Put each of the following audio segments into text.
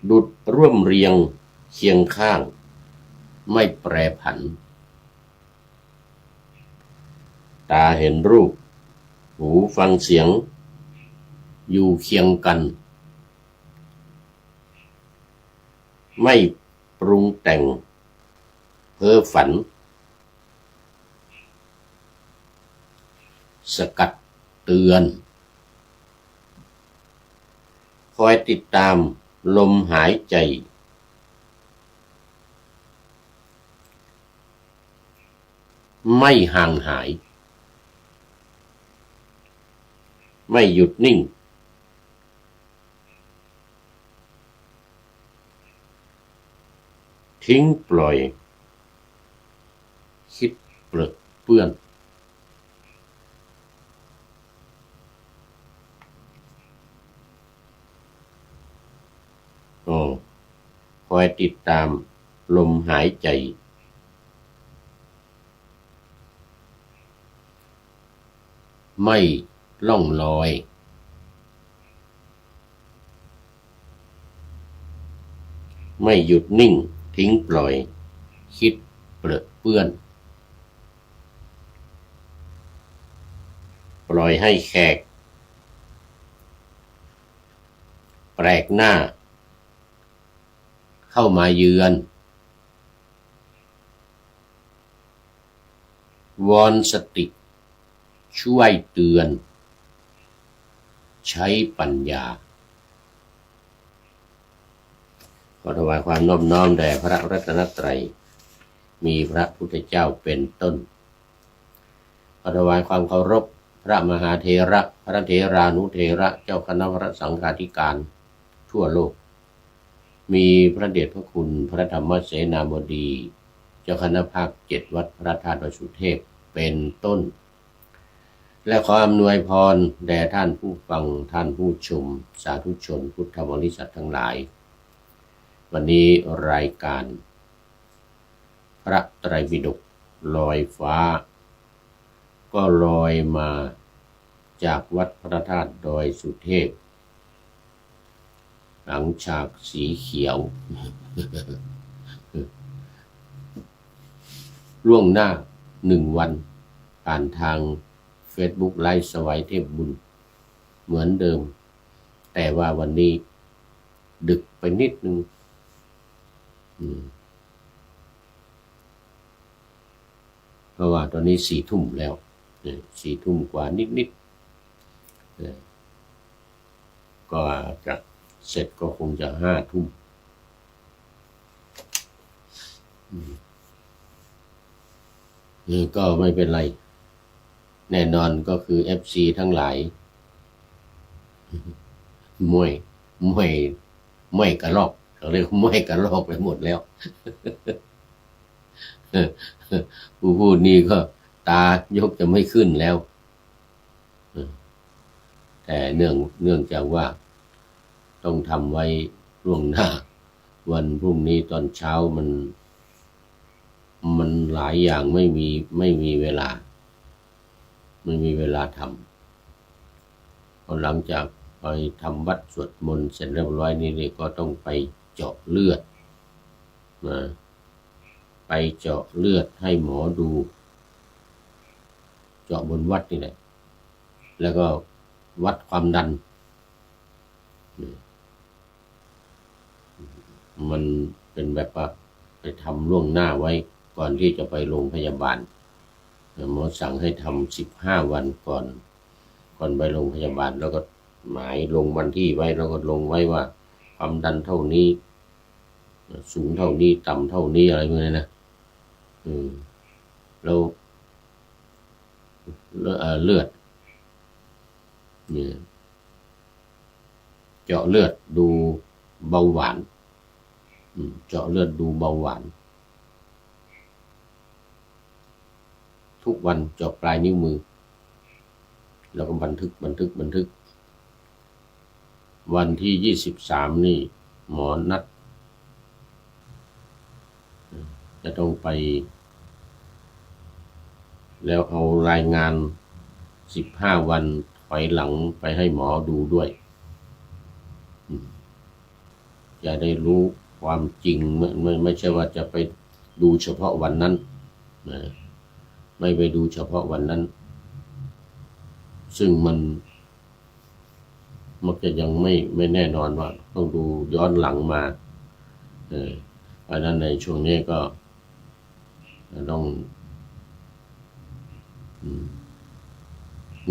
ดุจร่วมเรียงเคียงข้างไม่แปรผันตาเห็นรูปหูฟังเสียงอยู่เคียงกันไม่ปรุงแต่งเพ้อฝันสกัดเตือนคอยติดตามลมหายใจไม่ห่างหายไม่หยุดนิ่งทิ้งปล่อยคิดเปรอะเปื้อนคอยติดตามลมหายใจไม่ล่องลอยไม่หยุดนิ่งทิ้งปล่อยคิดเปรอะเปื้อนปล่อยให้แขกแปลกหน้าเข้ามาเยือนวอนสติช่วยเตือนใช้ปัญญาขอถวายความนอบน้อมแด่พระรัตนตรัยมีพระพุทธเจ้าเป็นต้นขอถวายความเคารพพระมหาเถระพระเถรานุเถระเจ้าคณะพระสังฆาธิการทั่วโลกมีพระเดชพระคุณพระธรรมเสนาบดีเจ้าคณะภาค7วัดพระธาตุวสุเทพเป็นต้นและขออำนวยพรแด่ท่านผู้ฟังท่านผู้ชมสาธุชนพุทธบริษัททั้งหลายวันนี้รายการพระไตรปิฎกลอยฟ้าก็ลอยมาจากวัดพระธาตุดอยสุเทพหลังฉากสีเขียว ล่วงหน้า1 วันผ่านทาง Facebook ไลฟ์สวัยเทพบุญเหมือนเดิมแต่ว่าวันนี้ดึกไปนิดนึงเพราะว่าตอนนี้4 ทุ่มแล้ว4 ทุ่มกว่านิดก็จะเสร็จก็คงจะ5 ทุ่มก็ไม่เป็นไรแน่นอนก็คือ FC ทั้งหลายมวยกระลอกเขาเรียกมวยกระลอกไปหมดแล้วผู้พูดนี้ก็ตายกจะไม่ขึ้นแล้วแต่เนื่องจากว่าต้องทำไว้ล่วงหน้าวันพรุ่งนี้ตอนเช้ามันหลายอย่างไม่มีเวลาทำพอหลังจากไปทำวัดสวดมนต์เสร็จเรียบร้อยนี่ก็ต้องไปเจาะเลือดนะไปเจาะเลือดให้หมอดูเจาะบนวัดนี่แหละแล้วก็วัดความดันมันเป็นแบบว่าไปทำล่วงหน้าไว้ก่อนที่จะไปโรงพยาบาลหมอสั่งให้ทำ15 วันก่อนไปโรงพยาบาลแล้วก็หมายลงวันที่ไว้แล้วก็ลงไว้ว่าความดันเท่านี้สูงเท่านี้ต่ำเท่านี้อะไรพวกนี้นะแล้วเลือดเนี่ยเจาะเลือดดูเบาหวานเจาะเลือดดูเบาหวานทุกวันเจาะปลายนิ้วมือแล้วก็บันทึกวันที่23นี่หมอนัดจะต้องไปแล้วเอารายงาน15 วันถอยหลังไปให้หมอดูด้วย จะได้รู้ความจริงไม่ใช่ว่าจะไปดูเฉพาะวันนั้นนะไม่ไปดูเฉพาะวันนั้นซึ่งมันจะยังไม่แน่นอนว่าต้องดูย้อนหลังมาเพราะนั้นในช่วงนี้ก็ต้อง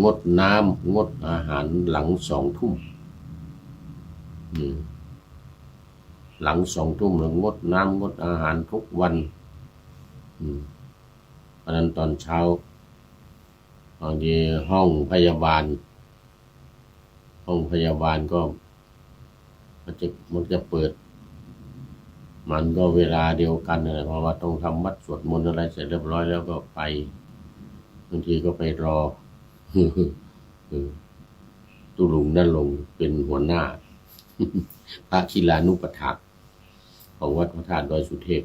งดน้ำงดอาหารหลัง2 ทุ่มหลัง2 ทุ่มแล้วงดน้ำงดอาหารทุกวันเพราะนั้นตอนเช้าบางทีห้องพยาบาลก็มันจะเปิดมันก็เวลาเดียวกันนะเพราะว่าต้องทำวัดสวดมนต์อะไรเสร็จเรียบร้อยแล้วก็ไปบางทีก็ไปรอตุลุงนั่นลงเป็นหัวหน้าพระคิลานุปถากของวัดพระธาตุดอยสุเทพ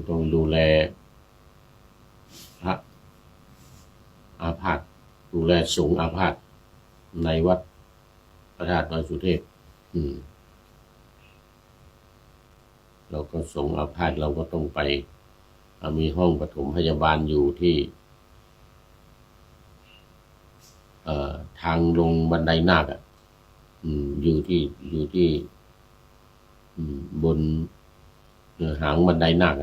ต้องดูแลพระอาพาธดูแลสงฆ์อาพาธในวัดพระธาตุดอยสุเทพเราก็สงฆ์อาพาธเราก็ต้องไปมีห้องปฐมพยาบาลอยู่ที่ทางลงบันไดนาคอยู่ที่บนหางบันไดนาค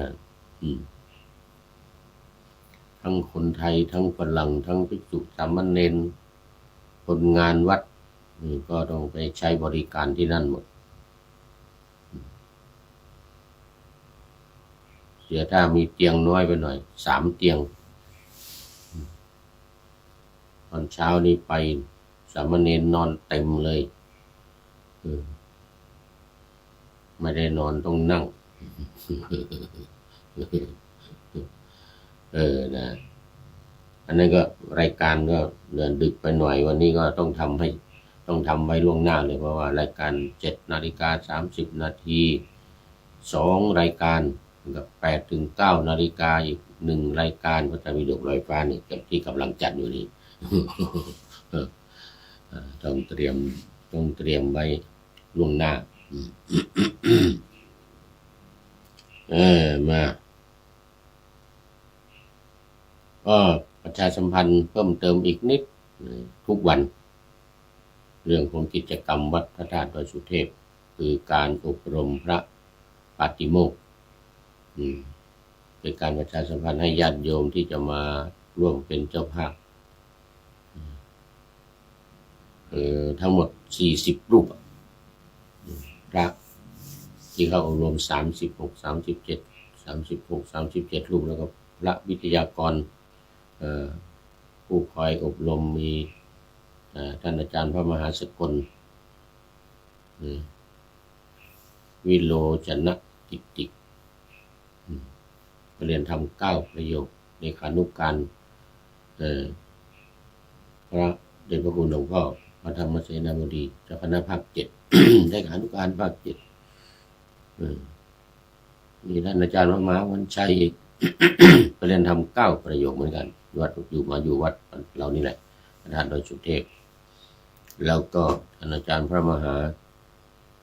ทั้งคนไทยทั้งฝรั่งทั้งภิกษุสามเณรคนงานวัดก็ต้องไปใช้บริการที่นั่นหมดเสียถ้ามีเตียงน้อยไปหน่อย3 เตียงตอนเช้านี้ไปสามเณรนอนเต็มเลยไม่ได้นอนต้องนั่งนะอันนั้นก็รายการก็เดินดึกไปหน่อยวันนี้ก็ต้องทำไว้ล่วงหน้าเลยเพราะว่ารายการ7:30 นาที2 รายการกับ8 ถึง 9 นาฬิกาอีก1 รายการพระธรรมปิฎกลอยฟ้านี่ที่กำลังจัดอยู่นี่ ต้องเตรียมไว้ล่วงหน้า มาก็ประชาสัมพันธ์เพิ่มเติมอีกนิดทุกวันเรื่องของกิจกรรมวัดพระธาตุดอยสุเทพคือการอบรมพระปาติโมกข์เป็นการประชาสัมพันธ์ให้ญาติโยมที่จะมาร่วมเป็นเจ้าภาพทั้งหมด40 รูปพระที่เข้าอบรม36 37 รูปแล้วก็พระวิทยากรผู้คอยอบรมมีท่านอาจารย์พระมหาสกลวิโลจนะกิตติเรียนทำ9 ประโยคในขานุการพระเดชพระคุณหลวงพ่อพระธรรมเสนาบดีเจ้าคณะภาค 7 ได้ขานุการภาค 7มีท่านอาจารย์พระมหาวันชัยอีก เรียนทำ9 ประโยคเหมือนกันวัดอยู่วัดเรานี่แหละพระธาตุดอยสุเทพแล้วก็ท่านอาจารย์พระมหา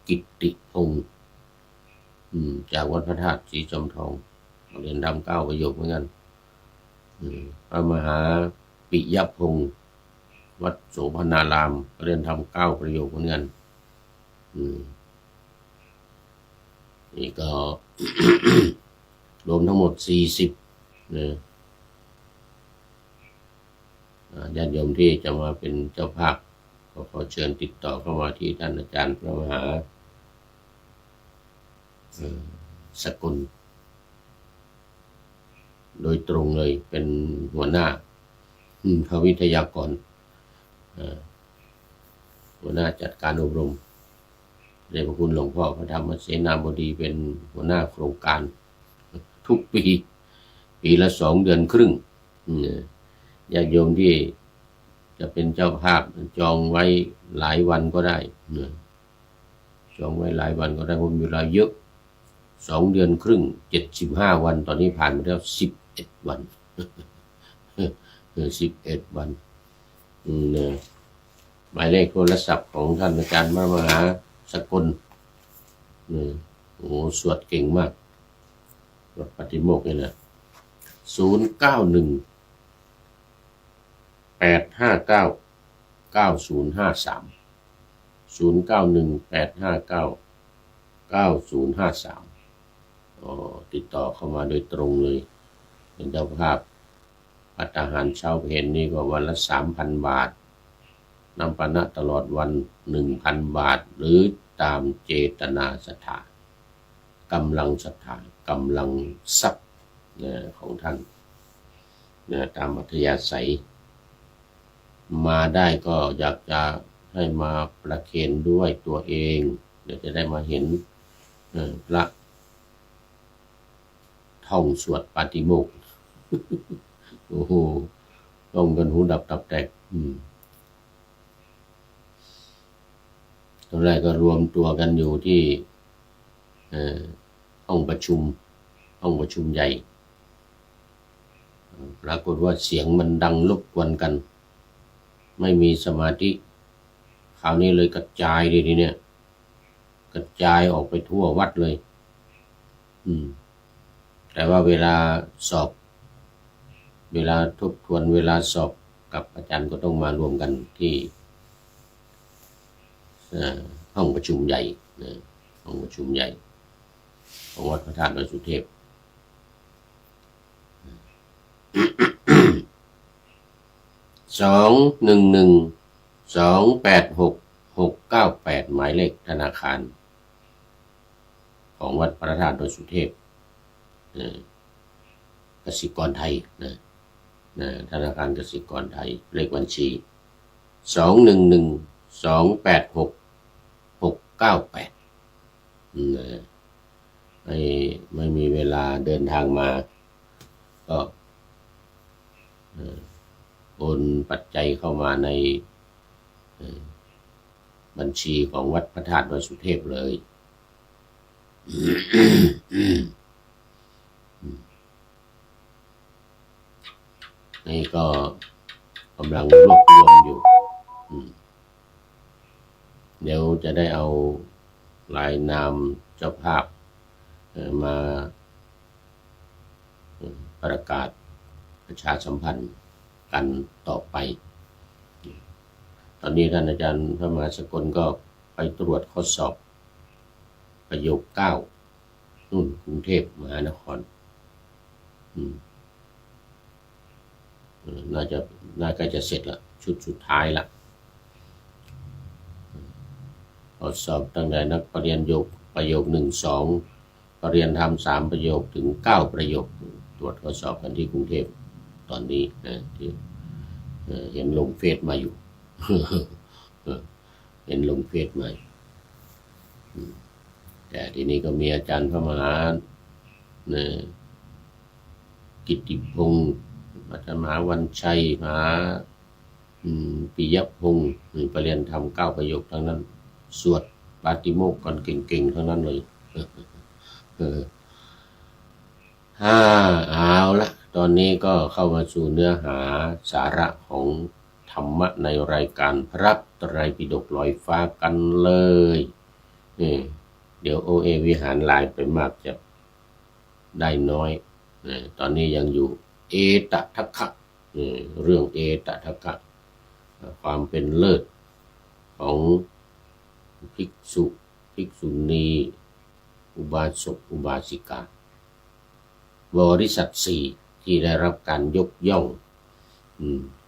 กิตติพงศ์จากวัดพระธาตุศรีจอมทองเรียนทำ9 ประโยคเหมือนกันพระมหาปิยพงศ์วัดโสภณารามเรียนทำ9 ประโยคเหมือนกันนี่ก็ รวมทั้งหมด40ญาติโยมที่จะมาเป็นเจ้าภาพก็ขอเชิญติดต่อเข้ามาที่ท่านอาจารย์พระมหาสกุลโดยตรงเลยเป็นหัวหน้าพระวิทยากรหัวหน้าจัดการอบรมเดชพระคุณหลวงพ่อพระธรรมเสนาบดีเป็นหัวหน้าโครงการทุกปีละ2 เดือนครึ่งญาติโยมที่จะเป็นเจ้าภาพจองไว้หลายวันก็ได้จองไว้หลายวันก็ได้ผมมีเวลาเยอะ2 เดือนครึ่ง75 วันตอนนี้ผ่านมาแล้ว11 วัน11 วันหมายเลขโทรศัพท์ของท่านอาจารย์พระมหา สกลโอ้สวดเก่งมากวัดปฏิโมกข์นี่แหละ0918599053อ๋อติดต่อเข้ามาโดยตรงเลยเป็นเจ้าภาพภัตตาหารเช้าเพลนี่ก็วันละ 3,000 บาทน้ำปานะตลอดวัน 1,000 บาทหรือตามเจตนาศรัทธากำลังศรัทธากำลังทรัพย์ของท่านตามอัธยาศัยมาได้ก็อยากจะให้มาประเคนด้วยตัวเองเดี๋ยวจะได้มาเห็นพระท่องสวดปาฏิโมกข์โอ้โหท่องกันหูดับตับแตกตอนแรกก็รวมตัวกันอยู่ที่ห้องประชุมใหญ่ปรากฏว่าเสียงมันดังรบกวนกันไม่มีสมาธิคราวนี้เลยกระจายทีเนี่ยกระจายออกไปทั่ววัดเลยแต่ว่าเวลาสอบเวลาทบทวนเวลาสอบกับอาจารย์ก็ต้องมารวมกันที่ห้องประชุมใหญ่ห้องประชุมใหญ่ของวัดพระธาตุดอยสุเทพ211286698หมายเลขธนาคารของวัดพระธาตุดอยสุเทพกสิกรไทยธนาคารกสิกรไทยเลขบัญชี211286698ไม่มีเวลาเดินทางมาก็โอนปัจจัยเข้ามาในบัญชีของวัดพระธาตุดอยสุเทพเลยนี่ก็กำลังรวบรวมอยู่เดี๋ยวจะได้เอารายนามเจ้าภาพมาประกาศประชาสัมพันธ์กันต่อไปตอนนี้ท่านอาจารย์พระมหาสกลก็ไปตรวจข้อสอบประโยค9นู่นกรุงเทพมหานครน่าจะเสร็จละชุดสุดท้ายละข้อสอบตั้งแต่นักปริญญาประโยค1-2ปริญญาธรรม3ประโยคถึง9ประโยคตรวจข้อสอบกันที่กรุงเทพตอนนี้ที่เห็นลงเฟซมาอยู่ เห็นลงเฟซมาแต่ทีนี้ก็มีอาจารย์พระมหากิตติพงศ์อาจารย์มหาวันชัยมหาปิยพงศ์ปริญญาธรรม9ประโยคทั้งนั้นสวดปาฏิโมกข์กันเก่งๆทั้งนั้นเลยเอาละตอนนี้ก็เข้ามาสู่เนื้อหาสาระของธรรมะในรายการพระไตรปิฎกลอยฟ้ากันเลยเดี๋ยวโอเอวิหารลายไปมากจะได้น้อยตอนนี้ยังอยู่เอตทัคคะเรื่องเอตทัคคะความเป็นเลิศของภิกษุภิกษุณีอุบาสกอุบาสิกาบริษัท4ที่ได้รับการยกย่อง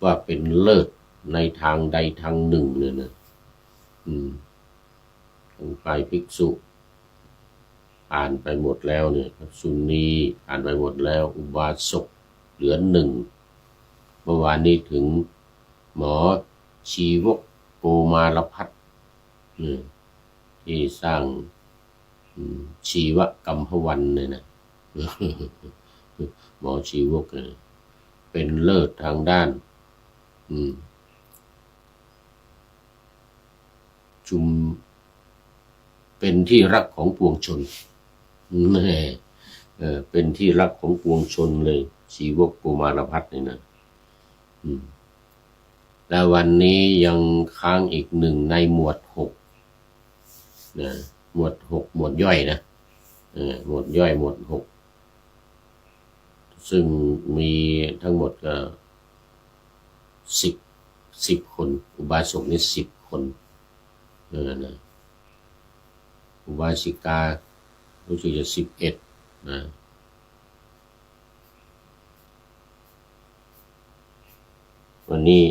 ว่าเป็นเลิศในทางใดทางหนึ่งเนี่ยนะฝ่ายภิกษุผ่านไปหมดแล้วเนี่ยภิกษุณีผ่านไปหมดแล้วอุบาสกเหลือ1เมื่อวานนี้ถึงหมอชีวกโกมารพัฒน์ที่สร้างชีวกัมพวันเนี่ยนะหมอชีวกเป็นเลิศทางด้านชุมเป็นที่รักของปวงชนเป็นที่รักของปวงชนเลยชีวกโกมารพัฒน์นี่นะและวันนี้ยังค้างอีก1ในหมวด6 นะหมวด6หมวดย่อยนะหมวดย่อยหมวด6ซึ่งมีทั้งหมดก็10คนอุบาสกนี่10 คนนะอุบาสิการู้สึกจะ11นะวันนี้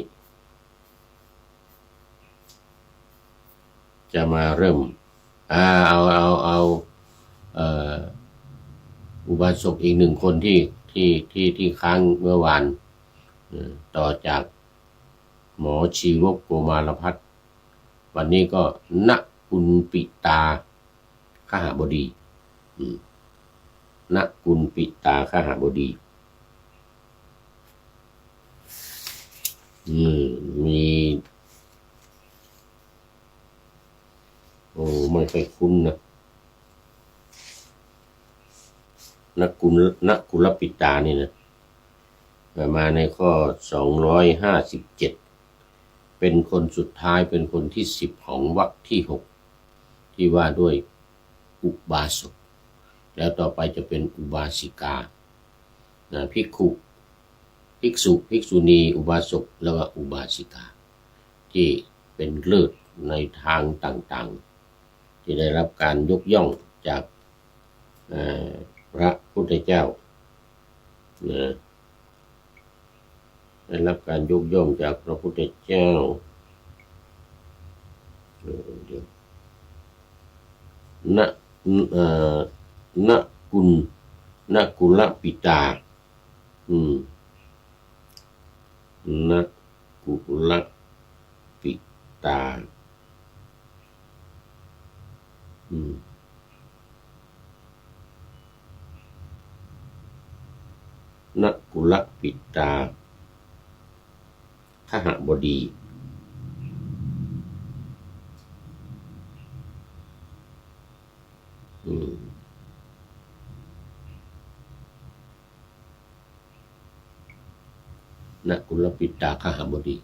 จะมาเริ่มเอาอุบาสกอีก1 คนที่ค้างเมื่อวานต่อจากหมอชีวกโกมารพัฒน์วันนี้ก็ณกุลปิตาขหบดีณกุลปิตาขหบดีมีไม่ค่อยคุ้นนะณกุลปิตานี่นะมาในข้อ257เป็นคนสุดท้ายเป็นคนที่10ของวรรคที่6ที่ว่าด้วยอุบาสกแล้วต่อไปจะเป็นอุบาสิกาภิกษุภิกษุณีอุบาสกแล้วก็อุบาสิกาที่เป็นเลิศในทางต่างๆที่ได้รับการยกย่องจากพระพุทธเจ้าได้รับการยกย่องจากพระพุทธเจ้าณกุลปิตาณกุลปิตาณกุลปิตาขหบดีณกุลปิตาขหบดี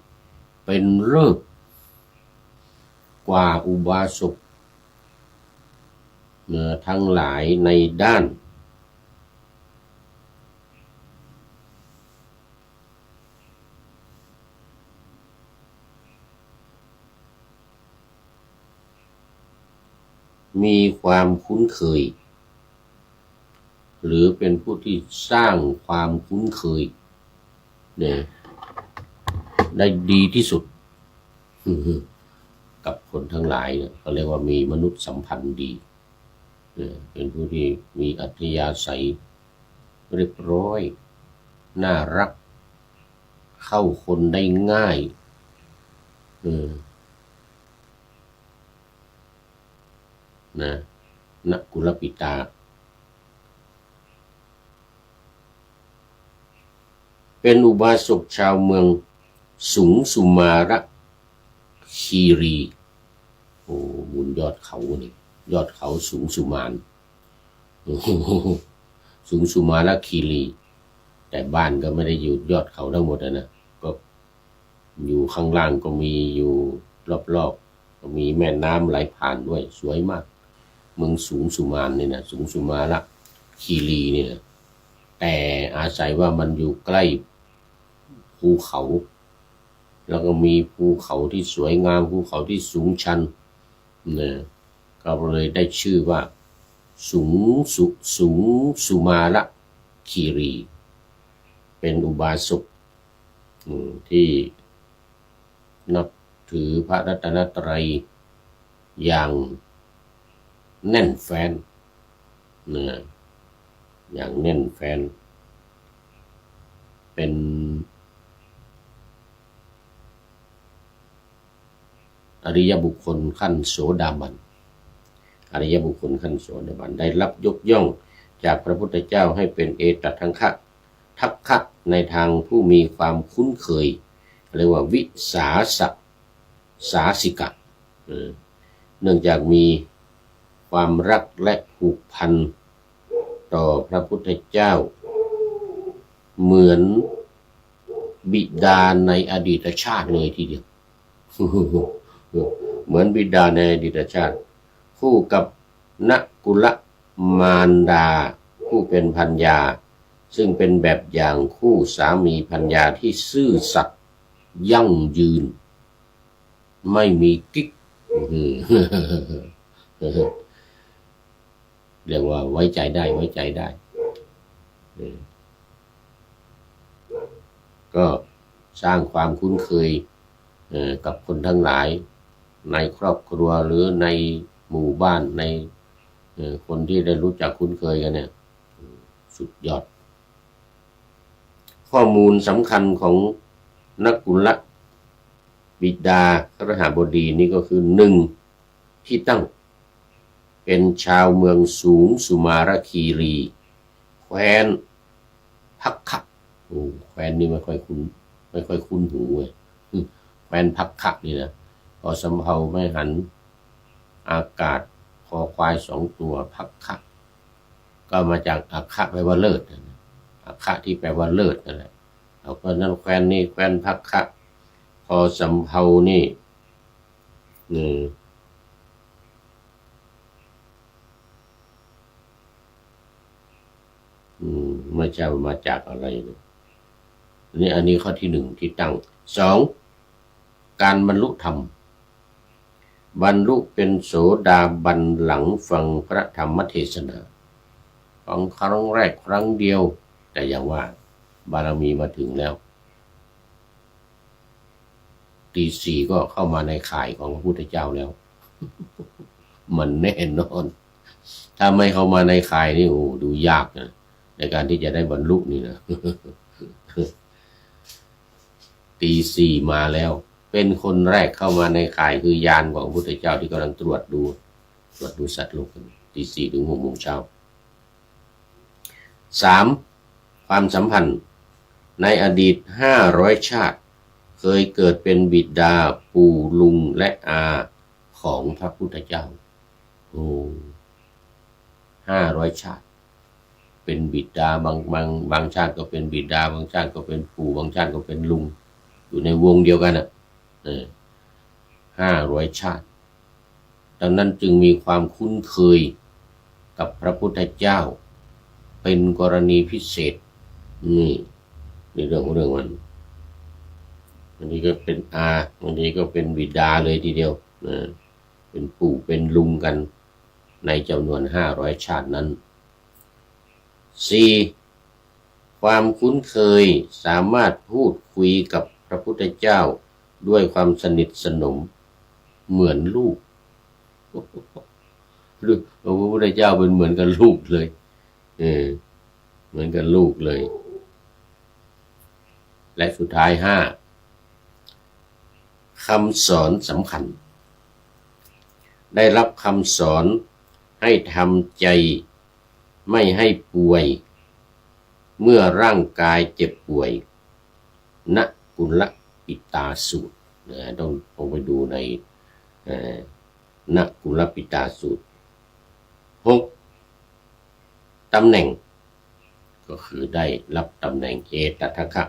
เป็นเลิศกว่าอุบาสกทั้งหลายในด้านมีความคุ้นเคยหรือเป็นผู้ที่สร้างความคุ้นเคยเนี่ยได้ดีที่สุดกับคนทั้งหลายเนี่ยเขาเรียกว่ามีมนุษย์สัมพันธ์ดีเป็นผู้ที่มีอัธยาศัยเรียบร้อยน่ารักเข้าคนได้ง่ายณกุลปิตาเป็นอุบาสกชาวเมืองสุงสุมาระคีรีบนยอดเขานี่ยอดเขาสุงสุมานสุงสุมาระคีรีแต่บ้านก็ไม่ได้อยู่ยอดเขาทั้งหมดนะก็อยู่ข้างล่างก็มีอยู่รอบๆก็มีแม่น้ำไหลผ่านด้วยสวยมากเมืองสุงสุมานนี่นะสุงสุมาระคีรีนี่นะแต่อาศัยว่ามันอยู่ใกล้ภูเขาแล้วก็มีภูเขาที่สวยงามภูเขาที่สูงชันก็เลยได้ชื่อว่าสุงสุมาระคีรีเป็นอุบาสกที่นับถือพระรัตนตรัยอย่างแน่นแฟ้นอย่างแน่นแฟ้นเป็นอริยบุคคลขั้นโสดาบันอริยบุคคลขั้นโสดาบันได้รับยกย่องจากพระพุทธเจ้าให้เป็นเอตทังคะทัพคะในทางผู้มีความคุ้นเคยเรียกว่าวิสาสาสิกะเนื่องจากมีความรักและผูกพันต่อพระพุทธเจ้าเหมือนบิดาในอดีตชาติเลยทีเดียวเหมือนบิดาในอดีตชาติ คู่กับนกุลมารดาผู้เป็นภรรยาซึ่งเป็นแบบอย่างคู่สามีภรรยาที่ซื่อสัตย์ยั่งยืนไม่มีกิ๊กเรียกว่าไว้ใจได้ไว้ใจได้ก็สร้างความคุ้นเคยกับคนทั้งหลายในครอบครัวหรือในหมู่บ้านในคนที่ได้รู้จักคุ้นเคยกันเนี่ยสุดยอดข้อมูลสำคัญของนกุลบิดาคฤหบดีนี่ก็คือ1ที่ตั้งเป็นชาวเมืองสูงสุมารคีรีแคว้นพักขะแคว้นนี่ไม่ค่อยคุ้นหูเลยแคว้นพักขะนี่นะพอสำเภาไม่หันอากาศคอควาย2 ตัวพักขะก็มาจากอักขะแปลว่าเลิศอักขะที่แปลว่าเลิศนั่นแหละเพราะนั้นแคว้นนี่แคว้นพักขะพอสำเภานี่ไม่ใช่มาจากอะไรเลยอันนี้ข้อที่1ที่ตั้ง2การบรรลุธรรมบรรลุเป็นโสดาบันหลังฟังพระธรรมเทศนาฟังครั้งแรกครั้งเดียวแต่อย่างว่าบารมีมาถึงแล้วตี4ก็เข้ามาในข่ายของพระพุทธเจ้าแล้วมันแน่นอนถ้าไม่เข้ามาในข่ายนี่โอ้ดูยากนะในการที่จะได้บรรลุนี่นะตี4มาแล้วเป็นคนแรกเข้ามาในข่ายคือยานของพระพุทธเจ้าที่กำลังตรวจดูสัตว์โลกตี 4 ถึง 6 โมงเช้า3ความสัมพันธ์ในอดีต500 ชาติเคยเกิดเป็นบิดาปู่ลุงและอาของพระพุทธเจ้า500 ชาติเป็นบิดาบางชาติก็เป็นบิดาบางชาติก็เป็นปู่บางชาติก็เป็นลุงอยู่ในวงเดียวกัน500 ชาติดังนั้นจึงมีความคุ้นเคยกับพระพุทธเจ้าเป็นกรณีพิเศษนี่เรื่องมันบางทีก็เป็นอาบางทีก็เป็นบิดาเลยทีเดียวเป็นปู่เป็นลุงกันในจำนวน500 ชาตินั้น4ความคุ้นเคยสามารถพูดคุยกับพระพุทธเจ้าด้วยความสนิทสนมเหมือนลูกพระพุทธเจ้าเป็นเหมือนกับลูกเลยเหมือนกับลูกเลยและสุดท้าย5คำสอนสำคัญได้รับคำสอนให้ทำใจไม่ให้ป่วยเมื่อร่างกายเจ็บป่วยนกุลปิตาสูตรต้องไปดูในนกุลปิตาสูตร6ตำแหน่งก็คือได้รับตำแหน่งเอตทัคคะ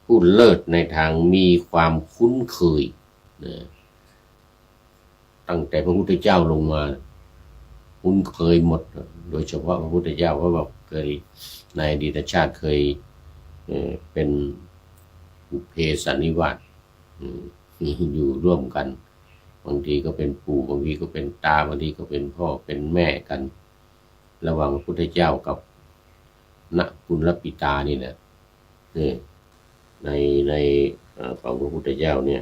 ผู้เลิศในทางมีความคุ้นเคยตั้งแต่พระพุทธเจ้าลงมาคุ้นเคยหมดโดยเฉพาะพระพุทธเจ้าเพราะว่าเคยในอดีตชาติเคยเป็นบุพเพสันนิวาสอยู่ร่วมกันบางทีก็เป็นปู่บางทีก็เป็นตาบางทีก็เป็นพ่อเป็นแม่กันระหว่างพระพุทธเจ้ากับนกุลปิตานี่แหละในของพระพุทธเจ้าเนี่ย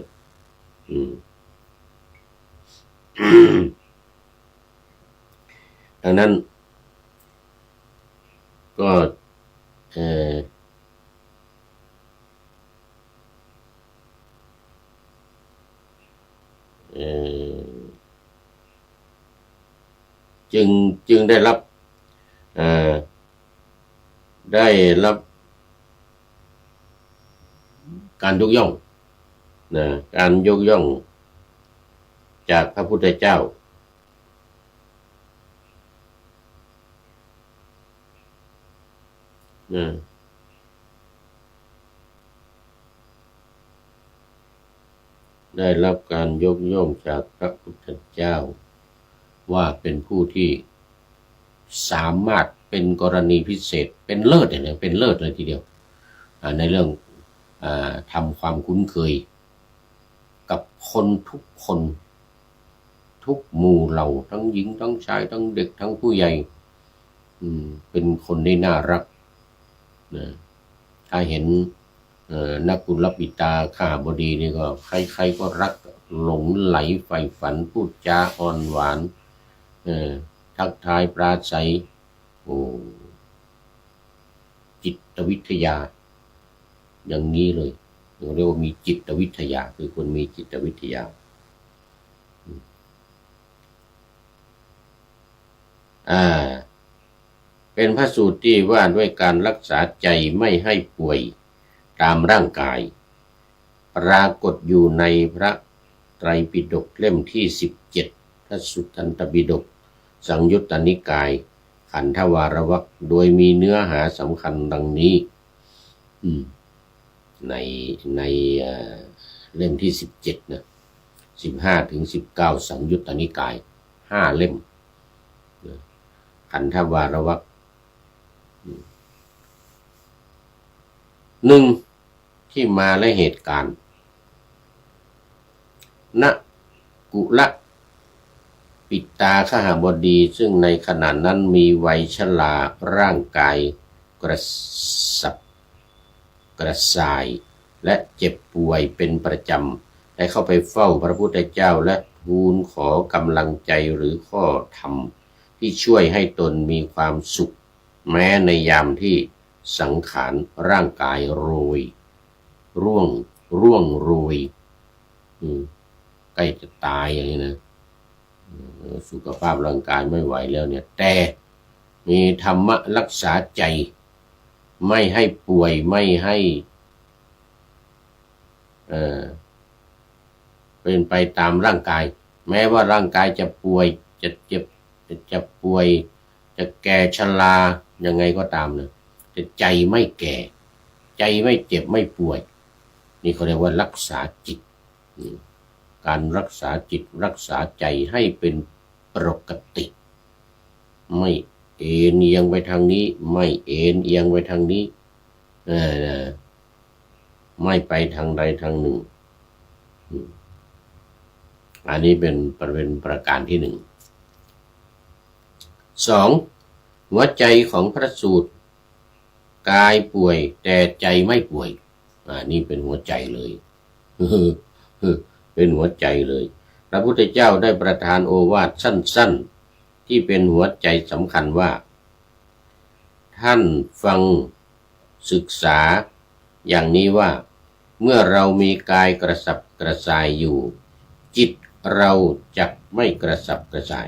ดังนั้นก็จึงได้รับการยกย่องการยกย่องจากพระพุทธเจ้าได้รับการยกย่องจากพระพุทธเจ้า ว่าเป็นผู้ที่สามารถเป็นกรณีพิเศษเป็นเลิศเนี่ยเป็นเลิศเลยทีเดียวในเรื่องทำความคุ้นเคยกับคนทุกคนทุกหมู่เหล่าทั้งหญิงทั้งชายทั้งเด็กทั้งผู้ใหญ่เป็นคนที่น่ารักนะถ้าเห็นนักกุลปิตาข้าบดีนี่ก็ใครๆก็รักหลงไหลใฝ่ฝันพูดจาอ่อนหวานทักทายปราศัยจิตวิทยาอย่างนี้เลยเรียกว่ามีจิตวิทยาคือคนมีจิตวิทยาเป็นพระสูตรที่ว่าด้วยการรักษาใจไม่ให้ป่วยตามร่างกายปรากฏอยู่ในพระไตรปิฎกเล่มที่17พระสุตตันตปิฎกสังยุตตนิกายขันธวารวรรคโดยมีเนื้อหาสำคัญดังนี้ในเล่มที่17นะ15 ถึง 19สังยุตตนิกาย5เล่มขันธวารวรรค1ที่มาและเหตุการณ์ณกุลปิตาคหบดีซึ่งในขณะนั้นมีวัยชราร่างกายกระสับกระส่ายและเจ็บป่วยเป็นประจำได้เข้าไปเฝ้าพระพุทธเจ้าและทูลขอกำลังใจหรือข้อธรรมที่ช่วยให้ตนมีความสุขแม้ในยามที่สังขารร่างกายโรยร่วงโรยใกล้จะตายอย่างนี้นะสุขภาพร่างกายไม่ไหวแล้วเนี่ยแต่มีธรรมะรักษาใจไม่ให้ป่วยไม่ให้เป็นไปตามร่างกายแม้ว่าร่างกายจะป่วยจะเจ็บจะป่วยจะแก่ชรายังไงก็ตามนะแต่ใจไม่แก่ใจไม่เจ็บไม่ป่วยนี่เขาเรียกว่ารักษาจิตการรักษาจิตรักษาใจให้เป็นปกติไม่เอ็นเอียงไปทางนี้ไม่เอ็นเอียงไปทางนี้ไม่ไปทางใดทางหนึ่งอันนี้เป็นประการที่1 2หัวใจของพระสูตรกายป่วยแต่ใจไม่ป่วยนี่เป็นหัวใจเลยเป็นหัวใจเลยพระพุทธเจ้าได้ประทานโอวาทสั้นๆที่เป็นหัวใจสำคัญว่าท่านฟังศึกษาอย่างนี้ว่าเมื่อเรามีกายกระสับกระส่ายอยู่จิตเราจะไม่กระสับกระส่าย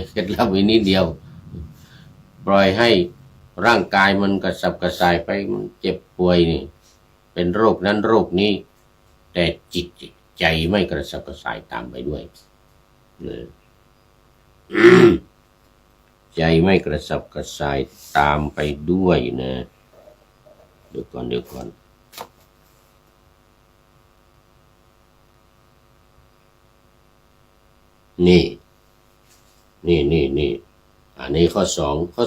เคล็ดลับอีกนิดเดียวปล่อยให้ร่างกายมันกระสับกระส่ายไปมันเจ็บป่วยนี่เป็นโรคนั้นโรคนี้แต่จิตใจไม่กระสับกระส่ายตามไปด้วยใจไม่กระสับกระส่ายตามไปด้วยนะเดี๋ยวก่อนนี่อันนี้ข้อ2ข้อ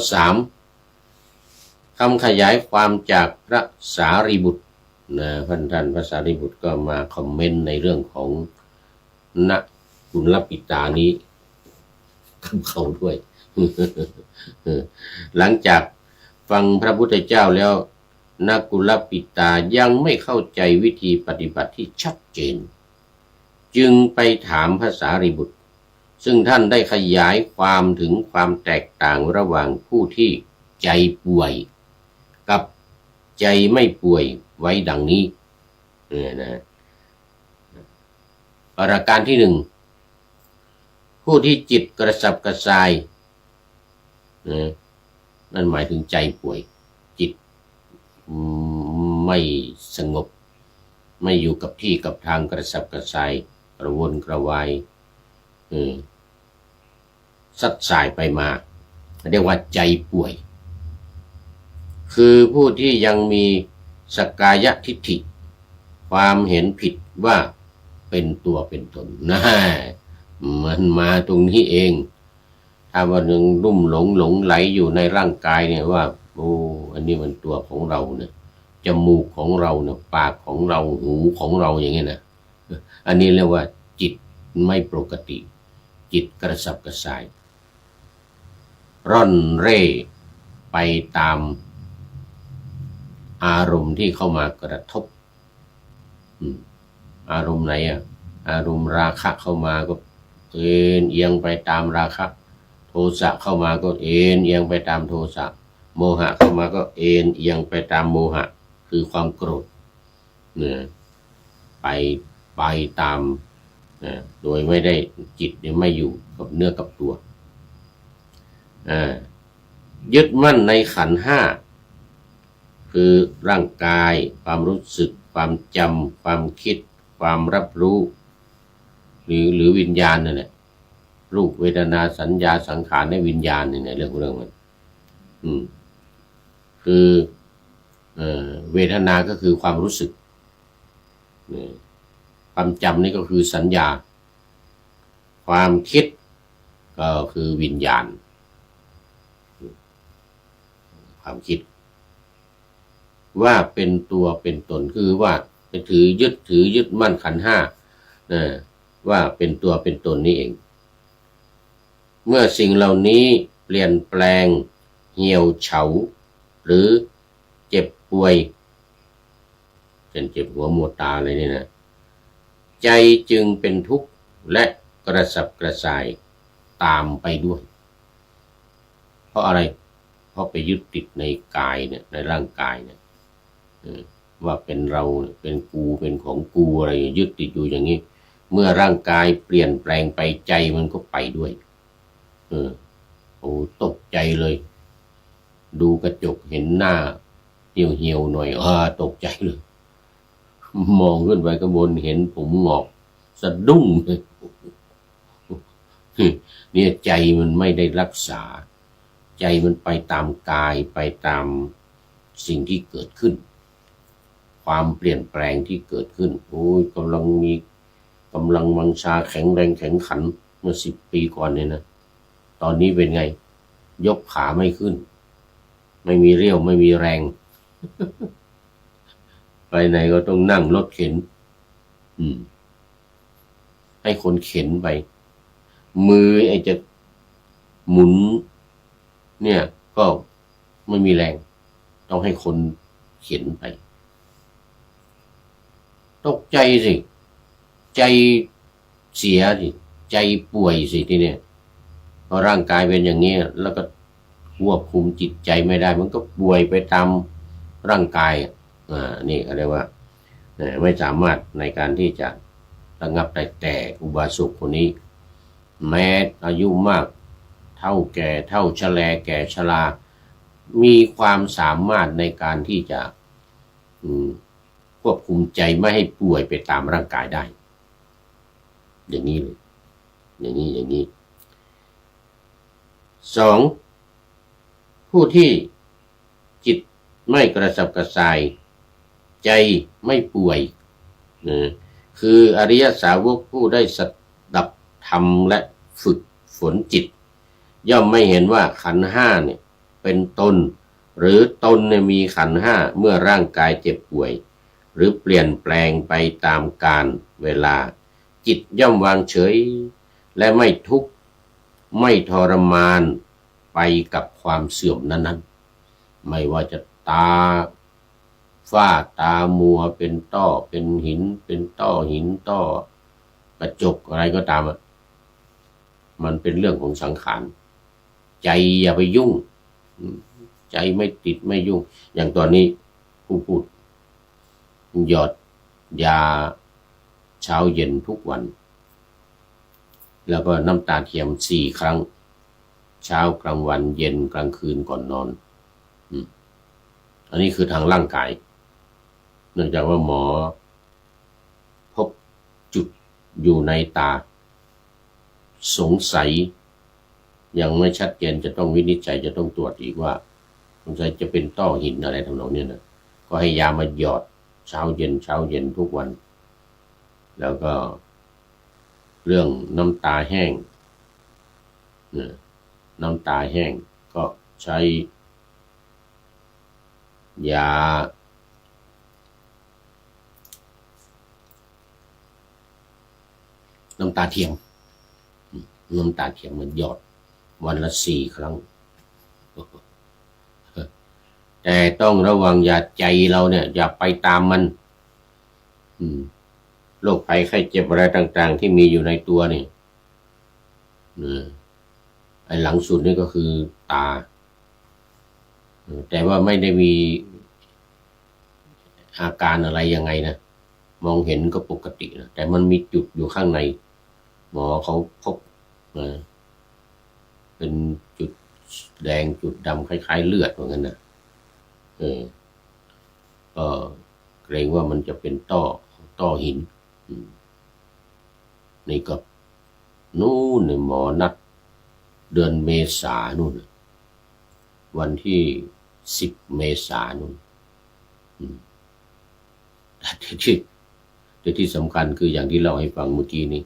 3คำขยายความจากพระสารีบุตรนะท่านพระสารีบุตรก็มาคอมเมนต์ในเรื่องของณกุลปิตานี้กับเขาด้วย หลังจากฟังพระพุทธเจ้าแล้วณกุลปิตายังไม่เข้าใจวิธีปฏิบัติที่ชัดเจนจึงไปถามพระสารีบุตรซึ่งท่านได้ขยายความถึงความแตกต่างระหว่างผู้ที่ใจป่วยกับใจไม่ป่วยไว้ดังนี้ประการที่1ผู้ที่จิตกระสับกระส่ายนั่นหมายถึงใจป่วยจิตไม่สงบไม่อยู่กับที่กับทางกระสับกระส่ายกระวนกระวายสัดสายไปมาเรียกว่าใจป่วยคือผู้ที่ยังมีสักกายทิฏฐิความเห็นผิดว่าเป็นตัวเป็นตนนะ มันมาตรงนี้เองถ้าวันหนึ่งลุ่มหลงไหลอยู่ในร่างกายเนี่ยว่าโอ้อันนี้มันตัวของเราเนี่ยจมูกของเราเนี่ยปากของเราหูของเราอย่างเงี้ยนะอันนี้เรียกว่าจิตไม่ปกติจิตกระสับกระส่ายร่อนเร่ไปตามอารมณ์ที่เข้ามากระทบอารมณ์ไหนอารมณ์ราคะเข้ามาก็เอียงไปตามราคะโทสะเข้ามาก็เอียงไปตามโทสะโมหะเข้ามาก็เอียงไปตามโมหะคือความโกรธเนี่ยไปตามโดยไม่ได้จิตไม่อยู่กับเนื้อกับตัวยึดมั่นในขันธ์ห้าคือร่างกายความรู้สึกความจำความคิดความรับรู้หรือวิญญาณนั่นแหละรูปเวทนาสัญญาสังขารในวิญญาณนี่เรื่องมันคือเวทนาก็คือความรู้สึกความจำนี่ก็คือสัญญาความคิดก็คือวิญญาณความคิดว่าเป็นตัวเป็นตนคือว่าไปถือยึดมั่นขันธ์ห้าว่าเป็นตัวเป็นตนนี่เองเมื่อสิ่งเหล่านี้เปลี่ยนแปลงเหี่ยวเฉาหรือเจ็บป่วยเช่นเจ็บหัวปวดตาอะไรนี่นะใจจึงเป็นทุกข์และกระสับกระส่ายตามไปด้วยเพราะอะไรเพราะไปยึดติดในกายเนี่ยในร่างกายเนี่ยว่าเป็นเราเป็นกูเป็นของกูอะไรยึดติดอยู่อย่างนี้เมื่อร่างกายเปลี่ยนแปลงไปใจมันก็ไปด้วยโอ้ตกใจเลยดูกระจกเห็นหน้าเหี่ยวหน่อยตกใจเลยมองขึ้นไปข้างบนเห็นผมงอกสะดุ้งเลยเนี่ยใจมันไม่ได้รักษาใจมันไปตามกายไปตามสิ่งที่เกิดขึ้นความเปลี่ยนแปลงที่เกิดขึ้นโอ้ยกำลังวังชาแข็งแรงแข็งขันเมื่อ10 ปีก่อนเนี่ยนะตอนนี้เป็นไงยกขาไม่ขึ้นไม่มีเรี่ยวไม่มีแรงไปไหนก็ต้องนั่งรถเข็นให้คนเข็นไปมือไอ้จะหมุนเนี่ยก็ไม่มีแรงต้องให้คนเข็นไปตกใจสิใจเสียสิใจป่วยสิทีเนี่ยพอร่างกายเป็นอย่างนี้แล้วก็ควบคุมจิตใจไม่ได้มันก็ป่วยไปตามร่างกายนี่เขาเรียกว่าไม่สามารถในการที่จะระงับได้แต่อุบาสกคนนี้แม้อายุมากเท่าแก่เท่าชแลแก่ชรามีความสามารถในการที่จะควบคุมใจไม่ให้ป่วยไปตามร่างกายได้อย่างนี้เลยอย่างนี้2ผู้ที่จิตไม่กระสับกระส่ายใจไม่ป่วยคืออริยสาวกผู้ได้สดับธรรมและฝึกฝนจิตย่อมไม่เห็นว่าขันธ์ห้าเนี่ยเป็นตนหรือตนเนี่ยมีขันธ์ห้าเมื่อร่างกายเจ็บป่วยหรือเปลี่ยนแปลงไปตามกาลเวลาจิตย่อมวางเฉยและไม่ทุกข์ไม่ทรมานไปกับความเสื่อมนั้นๆไม่ว่าจะตาฝ้าตามัวเป็นต้อเป็นหินเป็นต้อหินต้อกระจกอะไรก็ตามมันเป็นเรื่องของสังขารใจอย่าไปยุ่งใจไม่ติดไม่ยุ่งอย่างตอนนี้ผู้พูดหยอดยาเช้าเย็นทุกวันแล้วก็น้ำตาเทียม4 ครั้งเช้ากลางวันเย็นกลางคืนก่อนนอนอันนี้คือทางร่างกายเนื่องจากว่าหมอพบจุดอยู่ในตาสงสัยยังไม่ชัดเจนจะต้องวินิจฉัยจะต้องตรวจอีกว่าสงสัยจะเป็นต้อหินอะไรทำนองนี้นะก็ให้ยามาหยอดเช้าเย็นทุกวันแล้วก็ เรื่องน้ำตาแห้งน้ำตาแห้งก็ใช้ยาน้ำตาเทียมมันหยอดวันละ4 ครั้งแต่ต้องระวังอย่าใจเราเนี่ยอย่าไปตามมันโรคภัยไข้เจ็บอะไรต่างๆที่มีอยู่ในตัวนี่ไอ้หลังสุดนี่ก็คือตาแต่ว่าไม่ได้มีอาการอะไรยังไงนะมองเห็นก็ปกตินะแต่มันมีจุดอยู่ข้างในหมอเขาพบเป็นจุดแดงจุดดำคล้ายๆเลือดเหมือนกันนะก็เกรงว่ามันจะเป็นต้อหินนี่ก็นู่นหมอนัดเดือนเมษานู่นวันที่10 เมษานู่นแต่ที่สำคัญคืออย่างที่เล่าให้ฟังเมื่อกี้นี้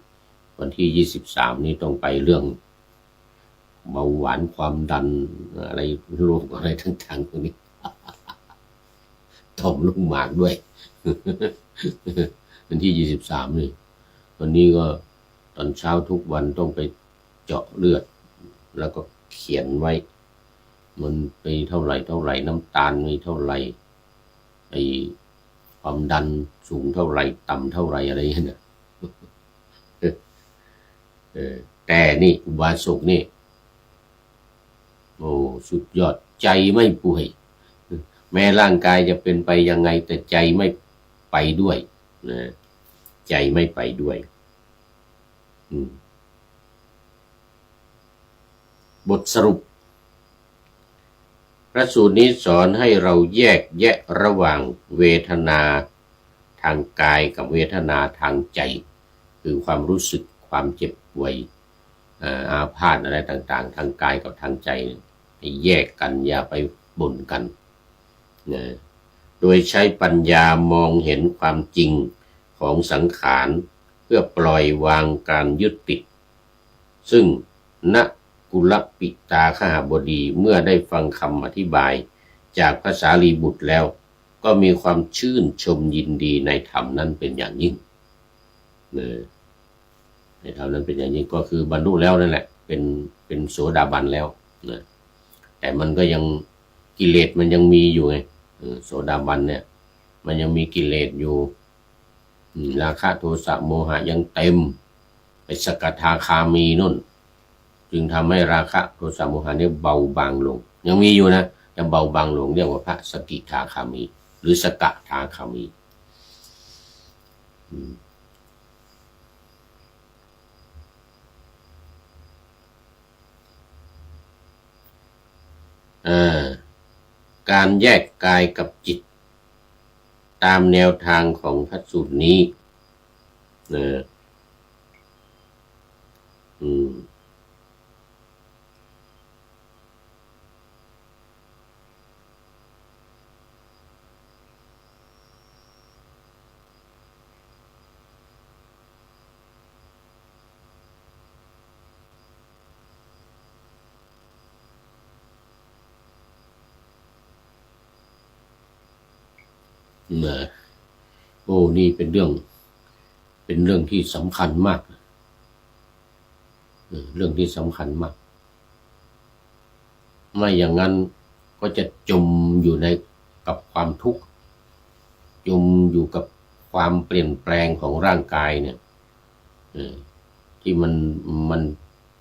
วันที่23นี้ต้องไปเรื่องเบาหวานความดันอะไรโรคอะไรต่างๆพวกนี้ต่อมลูกหมากด้วยวันที่23นี่วันนี้ก็ตอนเช้าทุกวันต้องไปเจาะเลือดแล้วก็เขียนไว้มันไปเท่าไหร่น้ำตาลมีเท่าไหร่ไอ้ความดันสูงเท่าไหร่ต่ำเท่าไหร่อะไรเนี่ยแต่นี่อุบาสกนี่โอ้สุดยอดใจไม่ป่วยแม้ร่างกายจะเป็นไปยังไงแต่ใจไม่ไปด้วยนะใจไม่ไปด้วยบทสรุปพระสูตรนี้สอนให้เราแยกแยะระหว่างเวทนาทางกายกับเวทนาทางใจคือความรู้สึกความเจ็บป่วยอาพาธอะไรต่างๆทางกายกับทางใจให้แยกกันอย่าไปบ่นกันโดยใช้ปัญญามองเห็นความจริงของสังขารเพื่อปล่อยวางการยึดติดซึ่งณกุลปิตาคหบดีเมื่อได้ฟังคำอธิบายจากพระสารีบุตรแล้วก็มีความชื่นชมยินดีในธรรมนั้นเป็นอย่างยิ่งในธรรมนั้นเป็นอย่างยิ่งก็คือบรรลุแล้วนั่นแหละเป็นโสดาบันแล้วนะแต่มันก็ยังกิเลสมันยังมีอยู่ไงโสดาบันเนี่ยมันยังมีกิเลสอยู่ราคะโทสะโมหะยังเต็มไปสกทาคามีนู่นจึงทำให้ราคะโทสะโมหะเนี่ยเบาบางลงยังมีอยู่นะแต่เบาบางลงเรียกว่าพระสกิทาคามีหรือสกทาคามีการแยกกายกับจิตตามแนวทางของพระสูตรนี้โอ้นี่เป็นเรื่องที่สำคัญมากเรื่องที่สำคัญมากไม่อย่างนั้นก็จะจมอยู่กับความทุกข์จมอยู่กับความเปลี่ยนแปลงของร่างกายเนี่ยที่มัน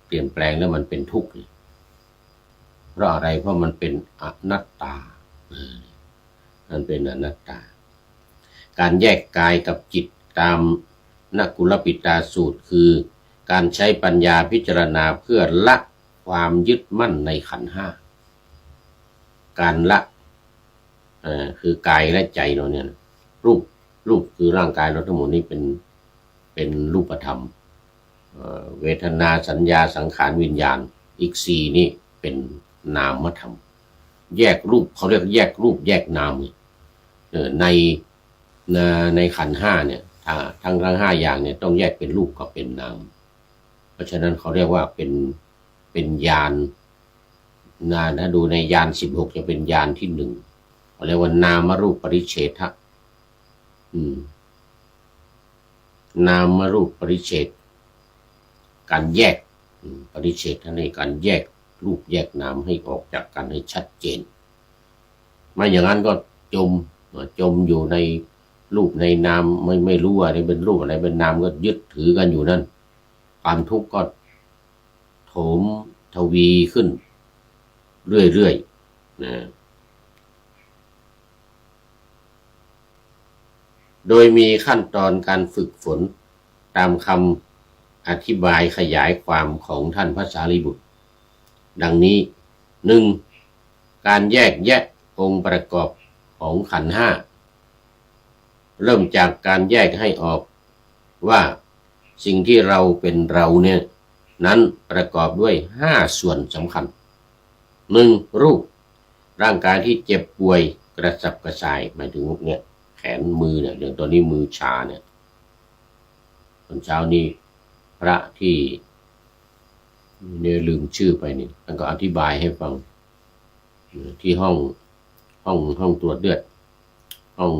เปลี่ยนแปลงแล้วมันเป็นทุกข์เพราะอะไรเพราะมันเป็นอนัตตามันเป็นอนัตตาการแยกกายกับจิตตามนกุลปิตาสูตรคือการใช้ปัญญาพิจารณาเพื่อละความยึดมั่นในขันธ์ห้าการละคือกายและใจเราเนี่ยรูปคือร่างกายเราทั้งหมดนี้เป็นรูปธรรมเวทนาสัญญาสังขารวิญญาณอีก4นี่เป็นนามธรรมแยกรูปเขาเรียกแยกรูปแยกนามในขันธ์ห้าเนี่ยทั้ง5 อย่างเนี่ยต้องแยกเป็นรูปกับเป็นนาม เพราะฉะนั้นเขาเรียกว่าเป็นญาณถ้าดูในญาณ16จะเป็นญาณที่1เขาเรียกว่านามรูปปริเฉทะนามรูปปริเฉทการแยกปริเฉทในการแยกรูปแยกนามให้ออกจากกันให้ชัดเจนไม่อย่างนั้นก็จมอยู่ในรูปในนามไม่รู้อะไรเป็นรูปอะไรเป็นนามก็ยึดถือกันอยู่นั่นความทุกข์ก็โถมทวีขึ้นเรื่อยๆนะโดยมีขั้นตอนการฝึกฝนตามคำอธิบายขยายความของท่านพระสารีบุตรดังนี้ 1. การแยกแยะองค์ประกอบของขันธ์ห้าเริ่มจากการแยกให้ออกว่าสิ่งที่เราเป็นเราเนี่ยนั้นประกอบด้วย5ส่วนสำคัญ 1. รูปร่างกายที่เจ็บป่วยกระสับกระส่ายหมายถึงเนี่ยแขนมือเนี่ยอย่างตอนนี้มือชาเนี่ยตอนเช้านี้พระที่เนี่ยลืมชื่อไปนี่ท่านก็อธิบายให้ฟังที่ห้องตรวจเลือดห้อง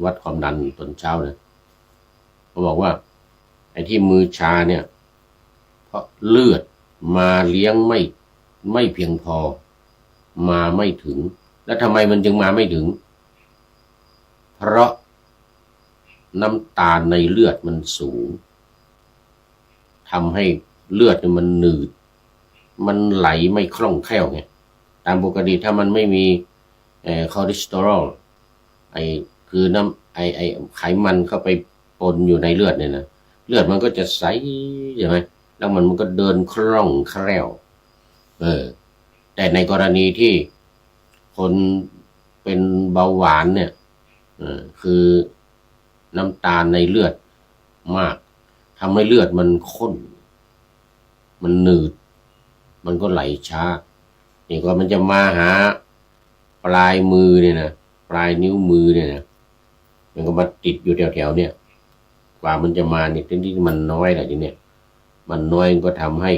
วัดความดันตอนเช้าเนี่ยเขาบอกว่าไอ้ที่มือชาเนี่ยเพราะเลือดมาเลี้ยงไม่เพียงพอมาไม่ถึงแล้วทำไมมันจึงมาไม่ถึงเพราะน้ำตาลในเลือดมันสูงทำให้เลือดมันหนืดมันไหลไม่คล่องแคล่วไงตามปกติถ้ามันไม่มีคอเลสเตอรอลคือน้ำไขมันเข้าไปปนอยู่ในเลือดเนี่ยนะเลือดมันก็จะใสใช่ไหมแล้วมันก็เดินคล่องแคล่วแต่ในกรณีที่คนเป็นเบาหวานเนี่ยคือน้ำตาลในเลือดมากทำให้เลือดมันข้นมันหนืดมันก็ไหลช้านี่ก็มันจะมาหาปลายมือเนี่ยนะปลายนิ้วมือเนี่ยนะมันก็มาติดอยู่แถวๆเนี่ยกว่ามันจะมาเนี่ยที่มันน้อยแหละทีเนี่ยมันน้อยก็ทำให้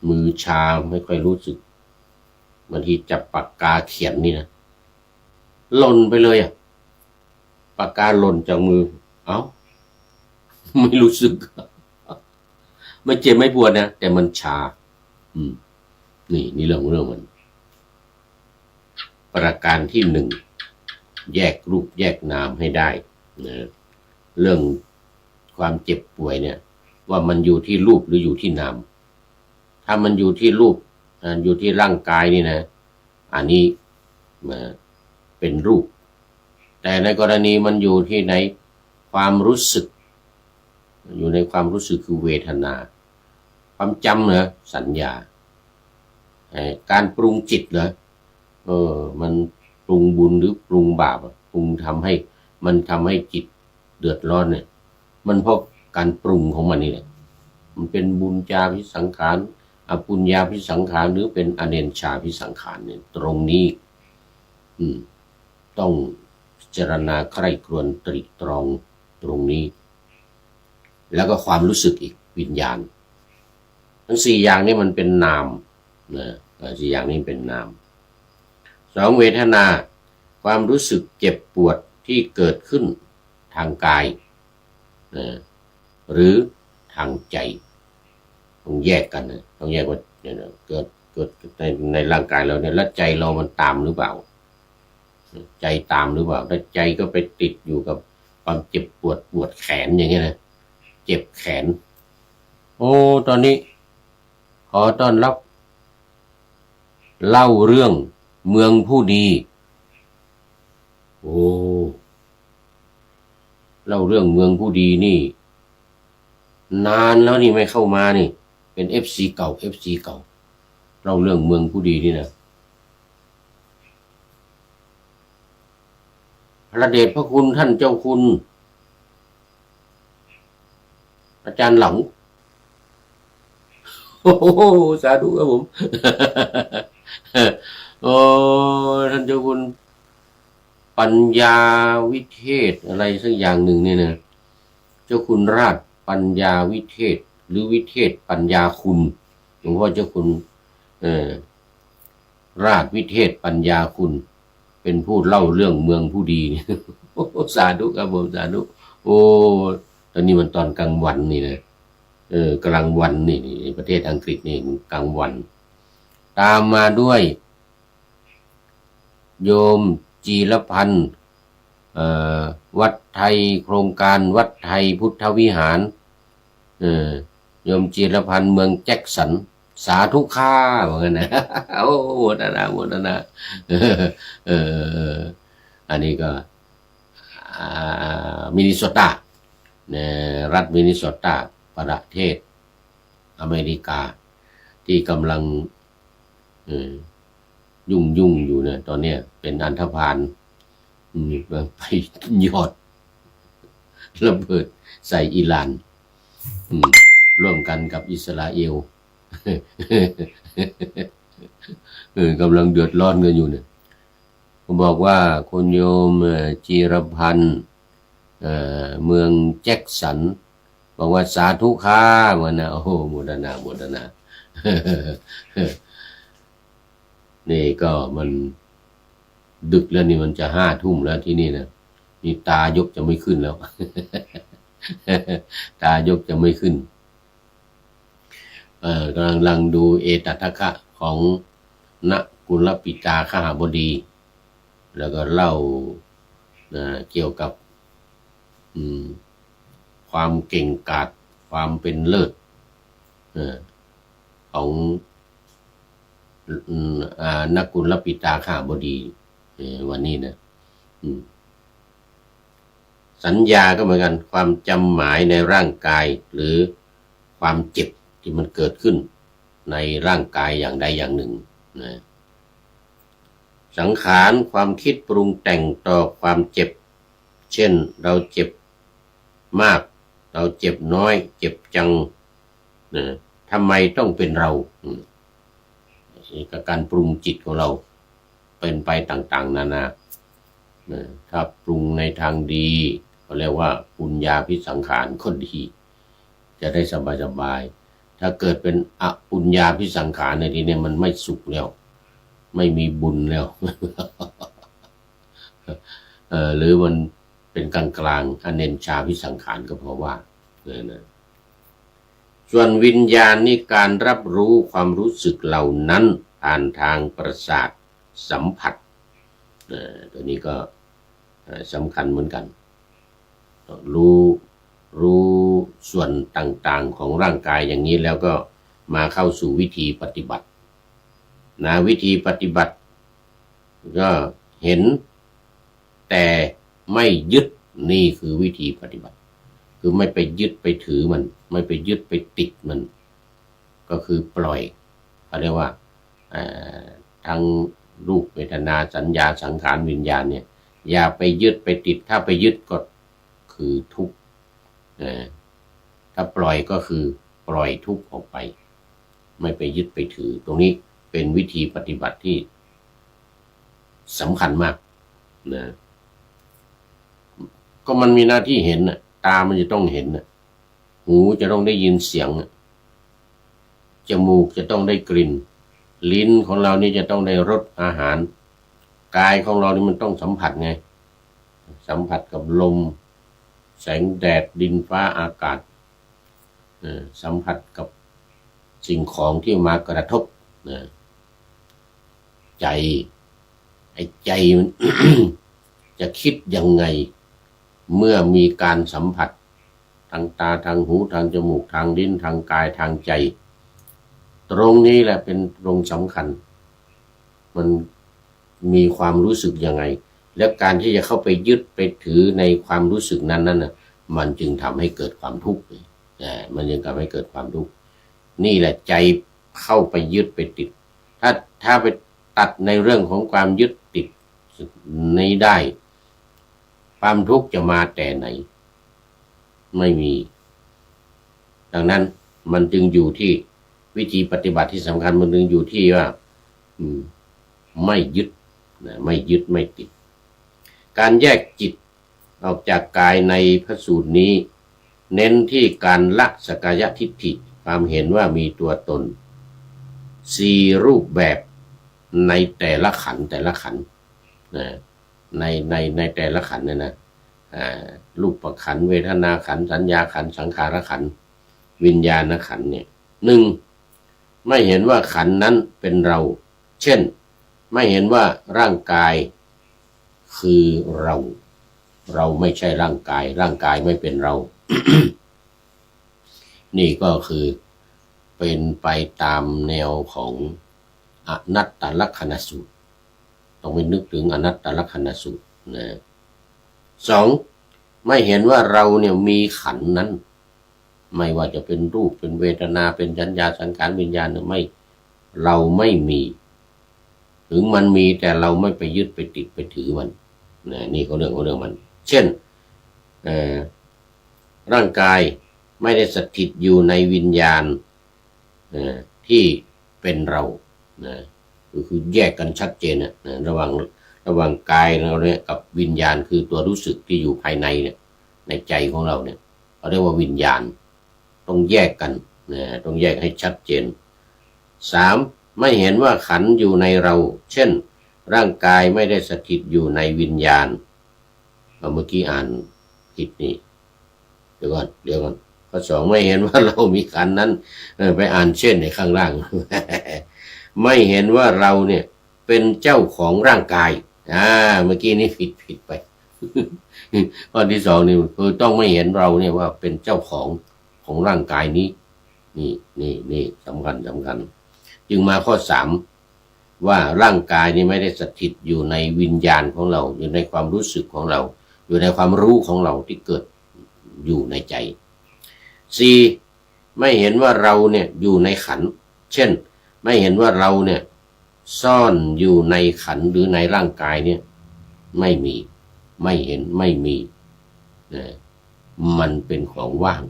มือชาไม่ค่อยรู้สึกบางทีจับปากกาเขียนนี่นะหล่นไปเลยปากกาหล่นจากมือเอ้าไม่รู้สึกไม่เจ็บไม่ปวดนะแต่มันชานี่เรื่องมันประการที่1แยกรูปแยกนามให้ได้นะเรื่องความเจ็บป่วยเนี่ยว่ามันอยู่ที่รูปหรืออยู่ที่นามถ้ามันอยู่ที่รูปอยู่ที่ร่างกายนี่นะอันนี้เป็นรูปแต่ในกรณีมันอยู่ที่ในความรู้สึกอยู่ในความรู้สึกคือเวทนาความจำเหรอสัญญาการปรุงจิตเหรอมันปรุงบุญหรือปรุงบาปปรุงทำให้จิตเดือดร้อนเนี่ยมันเพราะการปรุงของมันนี่แหละมันเป็นบุญญาภิสังขารอปุญญาภิสังขารหรือเป็นอเนนชาภิสังขารเนี่ยตรงนี้ต้องพิจารณาใคร่ครวญตรีตรองตรงนี้แล้วก็ความรู้สึกอีกวิญญาณทั้ง4อย่างนี้มันเป็นนามนะ4อย่างนี้เป็นนาม2เวทนาความรู้สึกเจ็บปวดที่เกิดขึ้นทางกายนะหรือทางใจต้องแยกกันนะต้องแยกว่าเกิดในร่างกายเราเนี่ยแล้วใจเรามันตามหรือเปล่าใจตามหรือเปล่าถ้าใจก็ไปติดอยู่กับความเจ็บปวดแขนอย่างเงี้ยนะเจ็บแขนโอ้ตอนนี้ขอต้อนรับเล่าเรื่องเมืองผู้ดีโอ้เล่าเรื่องเมืองผู้ดีนี่นานแล้วนี่ไม่เข้ามานี่เป็น FC เก่าเล่าเรื่องเมืองผู้ดีนี่นะพระเดชพระคุณท่านเจ้าคุณอาจารย์หลังโอ้โหสาธุครับผมโอ้ท่านเจ้าคุณปัญญาวิเทศอะไรสักอย่างหนึ่งเนี่ยนะเจ้าคุณราชปัญญาวิเทศ หรือวิเทศปัญญาคุณหลวงพ่อเจ้าคุณราชวิเทศปัญญาคุณเป็นผู้เล่าเรื่องเมืองผู้ดี สาธุครับผมสาธุโอ้ตอนนี้มันตอนกลางวันนี่นะกลางวันนี่ประเทศอังกฤษนี่กลางวันตามมาด้วยโยมจีรพันธ์วัดไทยโครงการวัดไทยพุทธวิหารโยมจีรพันธ์เมืองแจ็คสันสาธุค่าเหมือนกันนะ โอ้โหโมทนาอันนี้ก็มินนิโซตารัฐมินนิโซตาประเทศอเมริกาที่กำลังยุ่งอยู่เนี่ยตอนเนี้ยเป็นอันธพาลไปยอดระเบิดใส่อิหร่านร่วมกันกับอิสราเอล กำลังเดือดร้อนกันอยู่เนี่ยผมบอกว่าคุณโยมจีรพันธ์เมืองแจ็คสันบอกว่าสาธุค่ามันนะโอ้โหโมทนานี่ก็มันดึกแล้วนี่มันจะ5 ทุ่มแล้วที่นี่นะนี่ตายกจะไม่ขึ้นแล้ว ตายกจะไม่ขึ้นกำลังดูเอตัทคะของนกุลปิตาขหบดีแล้วก็เล่าเกี่ยวกับความเก่งกาจความเป็นเลิศของนกุลปิตาขหบดีวันนี้นะสัญญาก็เหมือนกันความจำหมายในร่างกายหรือความเจ็บที่มันเกิดขึ้นในร่างกายอย่างใดอย่างหนึ่งนะสังขารความคิดปรุงแต่งต่อความเจ็บเช่นเราเจ็บมากเราเจ็บน้อยเจ็บจังนะทำไมต้องเป็นเรากับการปรุงจิตของเราเป็นไปต่างๆนานาถ้าปรุงในทางดีก็เรียกว่าปุญญาภิสังขารก็ดีจะได้สบายๆถ้าเกิดเป็นอปุญญาภิสังขารในที่นี้มันไม่สุขแล้วไม่มีบุญแล้ว หรือมันเป็นกลางอเนนชาภิสังขารก็เพราะว่านะส่วนวิญญาณนี่การรับรู้ความรู้สึกเหล่านั้นผ่านทางประสาทสัมผัสตัวนี้ก็สำคัญเหมือนกันรู้ส่วนต่างๆของร่างกายอย่างนี้แล้วก็มาเข้าสู่วิธีปฏิบัตินะวิธีปฏิบัติก็เห็นแต่ไม่ยึดนี่คือวิธีปฏิบัติคือไม่ไปยึดไปถือมันไม่ไปยึดไปติดมันก็คือปล่อยเขาเรียกว่าทั้งรูปเวทนาสัญญาสังขารวิญญาณเนี่ยอย่าไปยึดไปติดถ้าไปยึดก็คือทุกข์ถ้าปล่อยก็คือปล่อยทุกข์ออกไปไม่ไปยึดไปถือตรงนี้เป็นวิธีปฏิบัติที่สำคัญมากนะก็มันมีหน้าที่เห็นนะตามันจะต้องเห็นนะหูจะต้องได้ยินเสียงจมูกจะต้องได้กลิ่นลิ้นของเรานี่จะต้องได้รสอาหารกายของเรานี่มันต้องสัมผัสไงสัมผัสกับลมแสงแดดดินฟ้าอากาศสัมผัสกับสิ่งของที่มากระทบใจไอ้ใจมัน จะคิดยังไงเมื่อมีการสัมผัสทางตาทางหูทางจมูกทางลิ้นทางกายทางใจตรงนี้แหละเป็นตรงสำคัญมันมีความรู้สึกยังไงและการที่จะเข้าไปยึดไปถือในความรู้สึกนั้นน่ะมันจึงทำให้เกิดความทุกข์มันจึงทำให้เกิดความทุกข์นี่แหละใจเข้าไปยึดไปติดถ้าไปตัดในเรื่องของความยึดติดนี้ได้ความทุกข์จะมาแต่ไหนไม่มีดังนั้นมันจึงอยู่ที่วิธีปฏิบัติที่สำคัญมันจึงอยู่ที่ว่าไม่ยึดไม่ยึดไม่ติดการแยกจิตออกจากกายในพระสูตรนี้ เน้นที่การละสักกายทิฏฐิความเห็นว่ามีตัวตน4รูปแบบในแต่ละขันธ์นะในแต่ละขันธ์เนี่ยนะรูปขันธ์เวทนาขันธ์สัญญาขันธ์สังขารขันธ์วิญญาณขันธ์เนี่ย1ไม่เห็นว่าขันธ์นั้นเป็นเราเช่นไม่เห็นว่าร่างกายคือเราไม่ใช่ร่างกายไม่เป็นเรา นี่ก็คือเป็นไปตามแนวของอนัตตลักขณสูตรต้องไปนึกถึงอนัตตลักขณสูตรนะ2ไม่เห็นว่าเราเนี่ยมีขันธ์นั้นไม่ว่าจะเป็นรูปเป็นเวทนาเป็นสัญญาสังขารวิญญาณไม่เราไม่มีถึงมันมีแต่เราไม่ไปยึดไปติดไปถือมันนะนี่ก็เรื่องของเรื่องมันเช่นร่างกายไม่ได้สถิตอยู่ในวิญญาณที่เป็นเรานะก็คือแยกกันชัดเจนนะระหว่างกายเราเนี่ยกับวิญญาณคือตัวรู้สึกที่อยู่ภายในเนี่ยในใจของเราเนี่ยเขาเรียกว่าวิญญาณต้องแยกกันนะต้องแยกให้ชัดเจน3ไม่เห็นว่าขันธ์อยู่ในเราเช่นร่างกายไม่ได้สถิตอยู่ในวิญญาณเมื่อกี้อ่านผิดนี่เดี๋ยวก่อนข้อ2ไม่เห็นว่าเรามีขันธ์นั้นไปอ่านเช่นในข้างล่าง ไม่เห็นว่าเราเนี่ยเป็นเจ้าของร่างกายเมื่อกี้นี้ผิดไป ข้อที่2นี่คือต้องไม่เห็นเราเนี่ยว่าเป็นเจ้าของร่างกายนี้นี่สำคัญจึงมาข้อ3ว่าร่างกายนี้ไม่ได้สถิตอยู่ในวิญญาณของเราอยู่ในความรู้สึกของเราอยู่ในความรู้ของเราที่เกิดอยู่ในใจ4ไม่เห็นว่าเราเนี่ยอยู่ในขันธ์เช่นไม่เห็นว่าเราเนี่ยซ่อนอยู่ในขันธ์หรือในร่างกายเนี่ยไม่มีไม่เห็นไม่มีมันเป็นของว่าง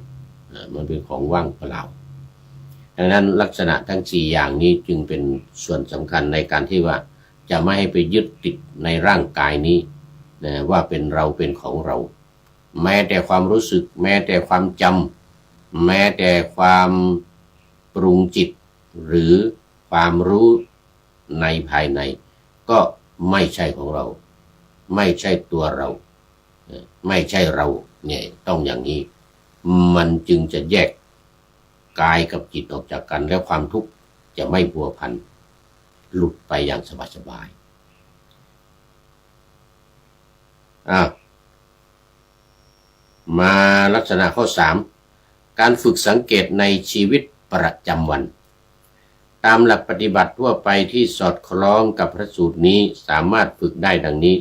มันเป็นของว่างเปล่าดังนั้นลักษณะทั้ง4อย่างนี้จึงเป็นส่วนสำคัญในการที่ว่าจะไม่ให้ไปยึดติดในร่างกายนี้ว่าเป็นเราเป็นของเราแม้แต่ความรู้สึกแม้แต่ความจำแม้แต่ความปรุงจิตหรือความรู้ในภายในก็ไม่ใช่ของเราไม่ใช่ตัวเราไม่ใช่เราเนี่ยต้องอย่างนี้มันจึงจะแยกกายกับจิตออกจากกันแล้วความทุกข์จะไม่พัวพันหลุดไปอย่างสบายมาลักษณะข้อ3การฝึกสังเกตในชีวิตประจำวันตามหลักปฏิบัติทั่วไปที่สอดคล้องกับพระสูตรนี้สามารถฝึกได้ดังนี้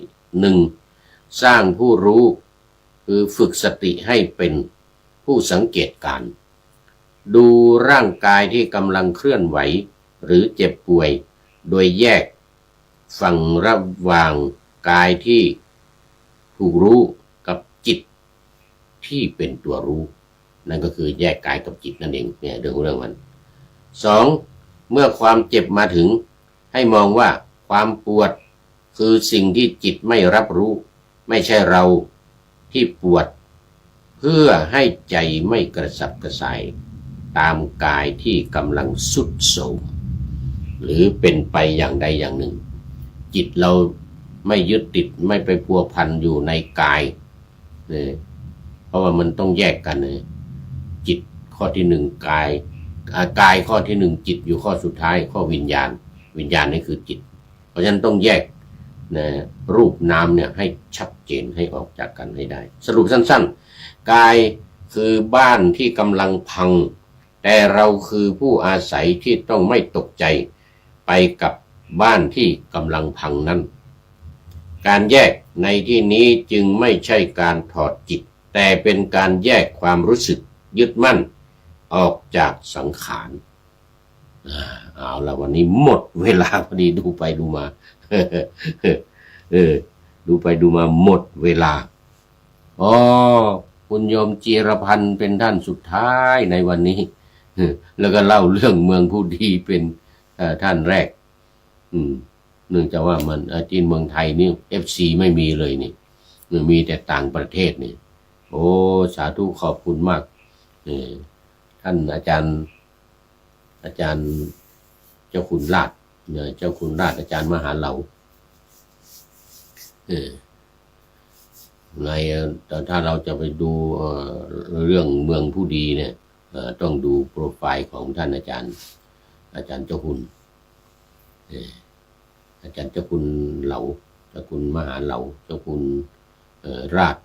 1. สร้างผู้รู้คือฝึกสติให้เป็นผู้สังเกตการดูร่างกายที่กำลังเคลื่อนไหวหรือเจ็บป่วยโดยแยกฝั่งระหว่างกายที่ถูกรู้กับจิตที่เป็นตัวรู้นั่นก็คือแยกกายกับจิตนั่นเองเนี่ยเรื่องมัน 2. เมื่อความเจ็บมาถึงให้มองว่าความปวดคือสิ่งที่จิตไม่รับรู้ไม่ใช่เราที่ปวดเพื่อให้ใจไม่กระสับกระส่ายตามกายที่กำลังทรุดโทรมหรือเป็นไปอย่างใดอย่างหนึ่งจิตเราไม่ยึดติดไม่ไปพัวพันอยู่ในกายเพราะว่ามันต้องแยกกันจิตข้อที่1กายข้อที่1จิตอยู่ข้อสุดท้ายข้อวิญญาณนี่คือจิตเพราะฉะนั้นต้องแยกรูปนามเนี่ยให้ชัดเจนให้ออกจากกันให้ได้สรุปสั้นๆกายคือบ้านที่กำลังพังแต่เราคือผู้อาศัยที่ต้องไม่ตกใจไปกับบ้านที่กำลังพังนั้นการแยกในที่นี้จึงไม่ใช่การถอดจิตแต่เป็นการแยกความรู้สึกยึดมั่นออกจากสังขารเอาละวันนี้หมดเวลาพอดีดูไปดูมา ดูไปดูมาหมดเวลาคุณโยมจีรพันธ์เป็นท่านสุดท้ายในวันนี้แล้วก็เล่าเรื่องเมืองผู้ดีเป็นท่านแรกเนื่องจากว่ามันจีนเมืองไทยนี่ FC ไม่มีเลยนี่มีแต่ต่างประเทศนี่ โอ้สาธุขอบคุณมากท่านอาจารย์เจ้าคุณราชเนี่ยเจ้าคุณราชอาจารย์มหาเหลาในถ้าเราจะไปดูเรื่องเมืองผู้ดีเนี่ยต้องดูโปรไฟล์ของท่านอาจารย์เจ้าคุณอาจารย์เจ้าคุณเหลาเจ้าคุณมหาเหลาเจ้าคุณราช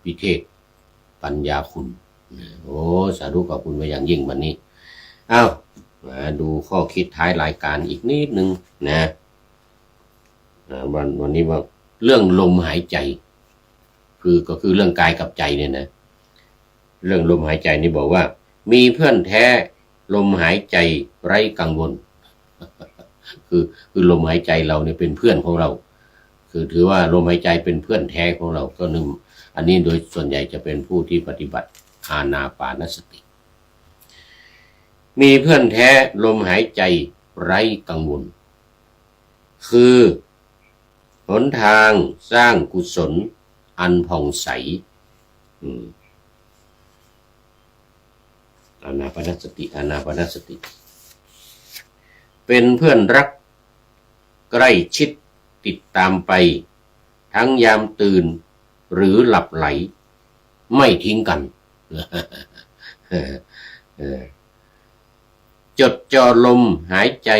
พิเทศปัญญาคุณโอ้สาธุขอบคุณไปอย่างยิ่งวันนี้อ้าวมาดูข้อคิดท้ายรายการอีกนิดนึงนะวันนี้ว่าเรื่องลมหายใจก็คือเรื่องกายกับใจเนี่ยนะเรื่องลมหายใจนี่บอกว่ามีเพื่อนแท้ลมหายใจไร้กังวลคือลมหายใจเราเนี่ยเป็นเพื่อนของเราคือถือว่าลมหายใจเป็นเพื่อนแท้ของเราก็นึงอันนี้โดยส่วนใหญ่จะเป็นผู้ที่ปฏิบัติอานาปานสติมีเพื่อนแท้ลมหายใจไร้กังวลคือหนทางสร้างกุศลอันผ่องใสอานาปานสติเป็นเพื่อนรักใกล้ชิดติดตามไปทั้งยามตื่นหรือหลับไหลไม่ทิ้งกันจดจ่อลมหายใจ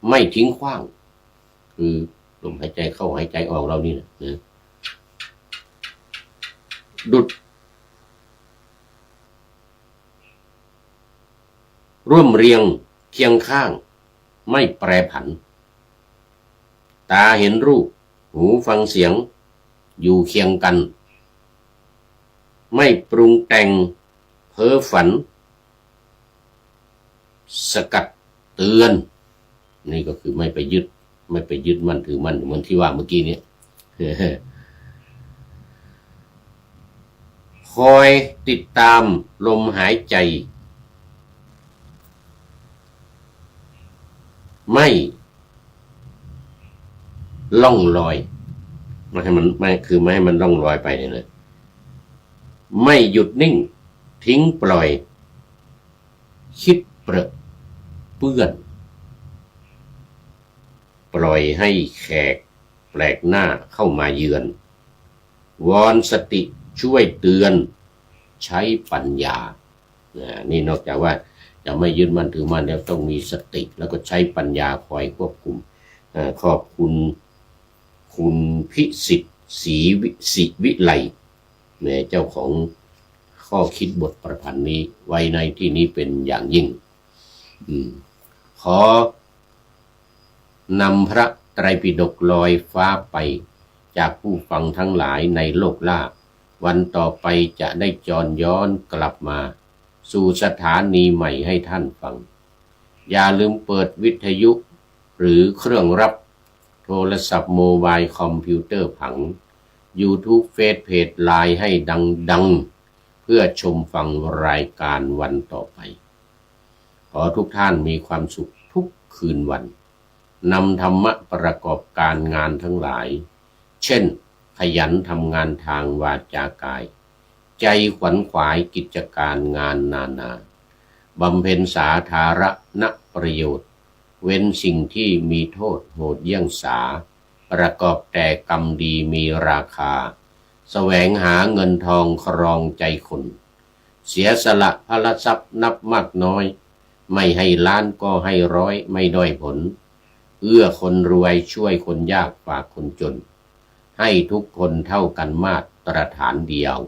ไม่ทิ้งขว้างคือลมหายใจเข้าหายใจออกเรานี่นะดุจร่วมเรียงเคียงข้างไม่แปรผันตาเห็นรูปหูฟังเสียงอยู่เคียงกันไม่ปรุงแต่งเพ้อฝันสกัดเตือนนี่ก็คือไม่ไปยึดมั่นถือมั่นเหมือนที่ว่าเมื่อกี้นี้คอยติดตามลมหายใจไม่ล่องลอยไม่ให้มันล่องลอยไปเนี่ยนะไม่หยุดนิ่งทิ้งปล่อยคิดเปรอะเปื้อนปล่อยให้แขกแปลกหน้าเข้ามาเยือนวอนสติช่วยเตือนใช้ปัญญานี่นอกจากว่าจะไม่ยึดมั่นถือมั่นแล้วต้องมีสติแล้วก็ใช้ปัญญาคอยควบคุมขอบคุณพิสิทธิ์ศรีวิไลเนี่ยเจ้าของข้อคิดบทประพันธ์นี้ไว้ในที่นี้เป็นอย่างยิ่งขอนำพระไตรปิฎกลอยฟ้าไปจากผู้ฟังทั้งหลายในโลกล่าวันต่อไปจะได้จรย้อนกลับมาสู่สถานีใหม่ให้ท่านฟังอย่าลืมเปิดวิทยุหรือเครื่องรับโทรศัพท์โมบายคอมพิวเตอร์ผัง YouTube เฟซเพจไลน์ให้ดังเพื่อชมฟังรายการวันต่อไปขอทุกท่านมีความสุขทุกคืนวันนำธรรมะประกอบการงานทั้งหลายเช่นขยันทำงานทางวาจากายใจขวนขวายกิจการงานนาบำเพ็ญสาธารณประโยชน์เว้นสิ่งที่มีโทษโหดเยี่ยงสาประกอบแต่กรรมดีมีราคาแสวงหาเงินทองครองใจคนเสียสละพละทรัพย์นับมากน้อยไม่ให้ล้านก็ให้ร้อยไม่ด้อยผลเอื้อคนรวยช่วยคนยากฝากคนจนให้ทุกคนเท่ากันมาตรฐานเดียว